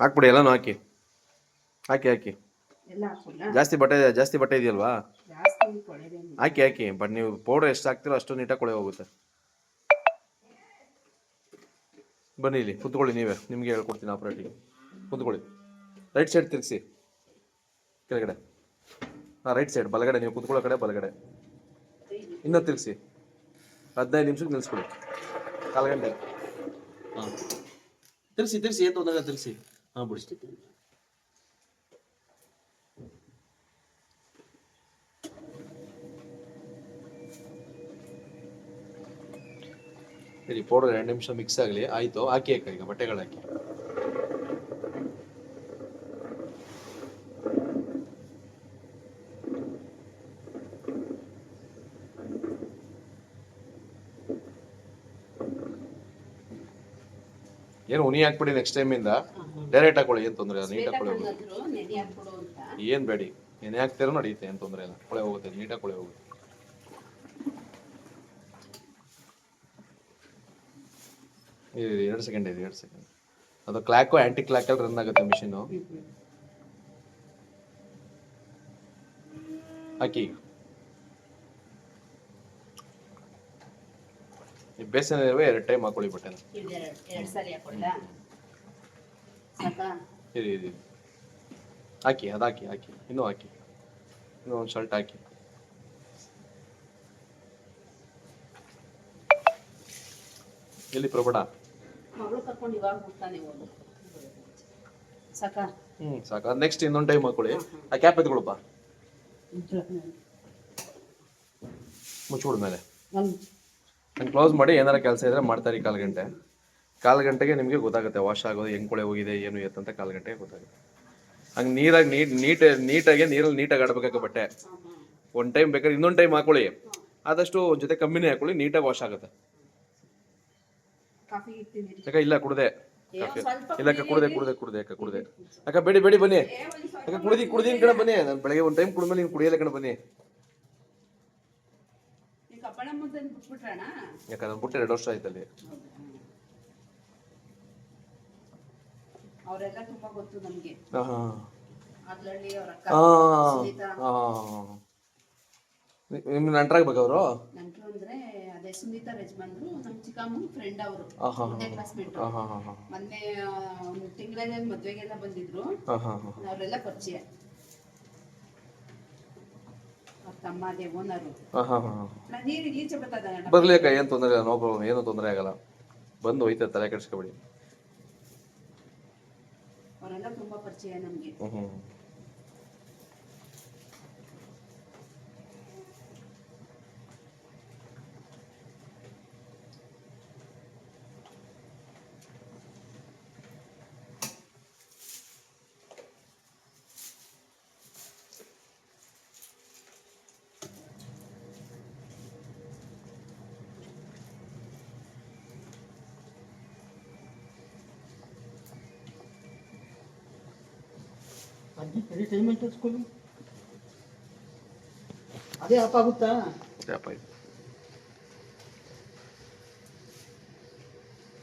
ಹಾಕ್ಬಿಡಿ ಎಲ್ಲನೂ ಹಾಕಿ ಹಾಕಿ ಹಾಕಿ. ಜಾಸ್ತಿ ಬಟ್ಟೆ ಇದೆಯಲ್ವಾ, ಹಾಕಿ ಹಾಕಿ. ಬಟ್ ನೀವು ಪೌಡರ್ ಎಷ್ಟು ಹಾಕ್ತಿರೋ ಅಷ್ಟು ನೀಟಾಗಿ ಕೊಳೆ ಹೋಗುತ್ತೆ. ಬನ್ನಿ ಇಲ್ಲಿ ಕುತ್ಕೊಳ್ಳಿ, ನೀವೇ ನಿಮಗೆ ಹೇಳ್ಕೊಡ್ತೀನಿ ಆಪ್ರೇಟಿಂಗ್. ಕುತ್ಕೊಳ್ಳಿ, ರೈಟ್ ಸೈಡ್ ತಿರ್ಗಿಸಿ ಕೆಳಗಡೆ. ಹಾಂ, ರೈಟ್ ಸೈಡ್ ಬಲಗಡೆ, ನೀವು ಕುತ್ಕೊಳ್ಳೋ ಕಡೆ ಬಲಗಡೆ. ಇನ್ನೂ ತಿರ್ಗಿಸಿ, 15 ನಿಮಿಷಕ್ಕೆ ನಿಲ್ಲಿಸ್ಬಿಡಿ. ಕಾಲು ಗಂಟೆ. ಹಾಂ, ತಿರ್ಸಿ ಏನು ತೊಂದರೆ ತಿರ್ಸಿ. ಹಾಂ, ಬಿಡಿ. ಸರಿ, ಪೌಡರ್ 2 ನಿಮಿಷ ಮಿಕ್ಸ್ ಆಗಲಿ. ಆಯಿತು, ಹಾಕಿ ಈಗ ಬಟ್ಟೆಗಳು ಹಾಕಿ. ಏನು ಉನಿ ಹಾಕ್ಬಿಡಿ, ನೆಕ್ಸ್ಟ್ ಟೈಮಿಂದ ಡೈರೆಕ್ಟ್ ಹಾಕೊಳ್ಳಿ, ಏನು ತೊಂದರೆ ಇಲ್ಲ. ನೀಟಾಗಿ ಕೊಳೆ ಹೋಗುತ್ತೆ. ಏನು ಬೇಡಿ, ನೆನೆ ಹಾಕ್ತಿರೋ ನಡೆಯುತ್ತೆ, ಏನು ತೊಂದರೆ ಇಲ್ಲ. ಕೊಳೆ ಹೋಗುತ್ತೆ, ನೀಟಾಗಿ ಕೊಳೆ ಹೋಗುತ್ತೆ. ಇದು 2 ಸೆಕೆಂಡ್ ಇದೆ, 2 ಸೆಕೆಂಡ್. ಅದು ಕ್ಲಾಕು ಆ್ಯಂಟಿ ಕ್ಲಾಕಲ್ಲಿ ರನ್ ಆಗುತ್ತೆ ಮಿಷಿನು. ಹಾಕಿ. ಬೇಸನ್ ಇರುವೆ 2 ಟೈಮ್ ಹಾಕೊಳ್ಳಿ ಬಟ್ಟೆನ. ಇದು ಹಾಕಿ, ಅದು ಹಾಕಿ ಹಾಕಿ, ಇನ್ನೂ ಹಾಕಿ, ಇನ್ನೂ ಒಂದು ಶರ್ಟ್ ಹಾಕಿ. ಎಲ್ಲಿ ಪ್ರಭಟ ಸಾಕ. ನೆಕ್ಸ್ಟ್ ಇನ್ನೊಂದು ಟೈಮ್ ಹಾಕೊಳ್ಳಿ. ಆ ಕ್ಯಾಪ್ ಎತ್ಕೊಳಪ್ಪ, ಮುಚ್ಚಿಬಿಡ್ಮೇಲೆ ನಾನು ಕ್ಲೋಸ್ ಮಾಡಿ. ಏನಾರ ಕೆಲಸ ಇದ್ರೆ ಮಾಡ್ತಾರೆ. ಕಾಲು ಗಂಟೆಗೆ ನಿಮಗೆ ಗೊತ್ತಾಗುತ್ತೆ ವಾಶ್ ಆಗೋದು, ಹೆಂಗೆ ಕೊಳೆ ಹೋಗಿದೆ ಏನು ಎತ್ತಂತ. ಕಾಲು ಗಂಟೆಗೆ ಗೊತ್ತಾಗುತ್ತೆ. ಹಂಗೆ ನೀರಾಗಿ ನೀಟಾಗಿ ನೀರಲ್ಲಿ ನೀಟಾಗಿ ಆಡಬೇಕಾಗ ಬಟ್ಟೆ. ಒಂದು ಟೈಮ್ ಬೇಕಾದ್ರೆ ಇನ್ನೊಂದು ಟೈಮ್ ಹಾಕೊಳ್ಳಿ. ಆದಷ್ಟು ಜೊತೆ ಕಮ್ಮಿನೇ ಹಾಕೊಳ್ಳಿ, ನೀಟಾಗಿ ವಾಶ್ ಆಗುತ್ತೆ. ಯಾಕ ಇಲ್ಲ ಕುಡ್ದೆ, ಇಲ್ಲ ಕುಡ್ದೆ ಅಕ್ಕ. ಬೇಡಿ ಬನ್ನಿ ಅಕ್ಕ, ಕುಡ್ದಿನ ಕಡೆ ಬನ್ನಿ. ನಾನು ಬೆಳಗ್ಗೆ ಒಂದು ಟೈಮ್ ಕುಡಿದ್ಮೇಲೆ ನೀನು ಕುಡಿಯಲ್ಲ ಕಡೆ ಬನ್ನಿ. ಯಾಕ ನಾನು ಬಿಟ್ಟು 2 ವರ್ಷ ಆಯ್ತಲ್ಲಿ. ನಿಮ್ಗೆ ನಂಟ್ರಾಗ್ಬೇಕು ಅವರು. ಸುನೀತಾ ರೆಜ್ಮಂಡ್ರು ನಮ್ಮ ಚಿಕ್ಕಮ್ಮನ ಫ್ರೆಂಡ್ ಅವರು, ಕ್ಲಾಸ್ಮೇಟ್. ಮೊನ್ನೆ ಒಂದು ತಿಂಗಳಲ್ಲಿ ಮದ್ವೆಗೆಲ್ಲ ಬಂದಿದ್ರು, ಅವರೆಲ್ಲ ಪರಿಚಯ. ಅವ್ರ ತಮ್ಮ ಅದೇ ಓನರು. ನೀರು ಈಚೆ ಬರ್ತದ ಬರ್ಲಿ ಅಕ್ಕ, ಏನು ತೊಂದರೆ ಇಲ್ಲ, ನೋ ಪ್ರಾಬ್ಲಮ್, ಏನೂ ತೊಂದರೆ ಆಗಲ್ಲ. ಬಂದು ಹೋಯ್ತದೆ, ತಲೆ ಕೆಡಿಸ್ಕೊಬೇಡಿ. ಅವರೆಲ್ಲ ತುಂಬಾ ಪರಿಚಯ ನಮಗೆ. ಅದೇ ಆಪ್ ಆಗುತ್ತಾ?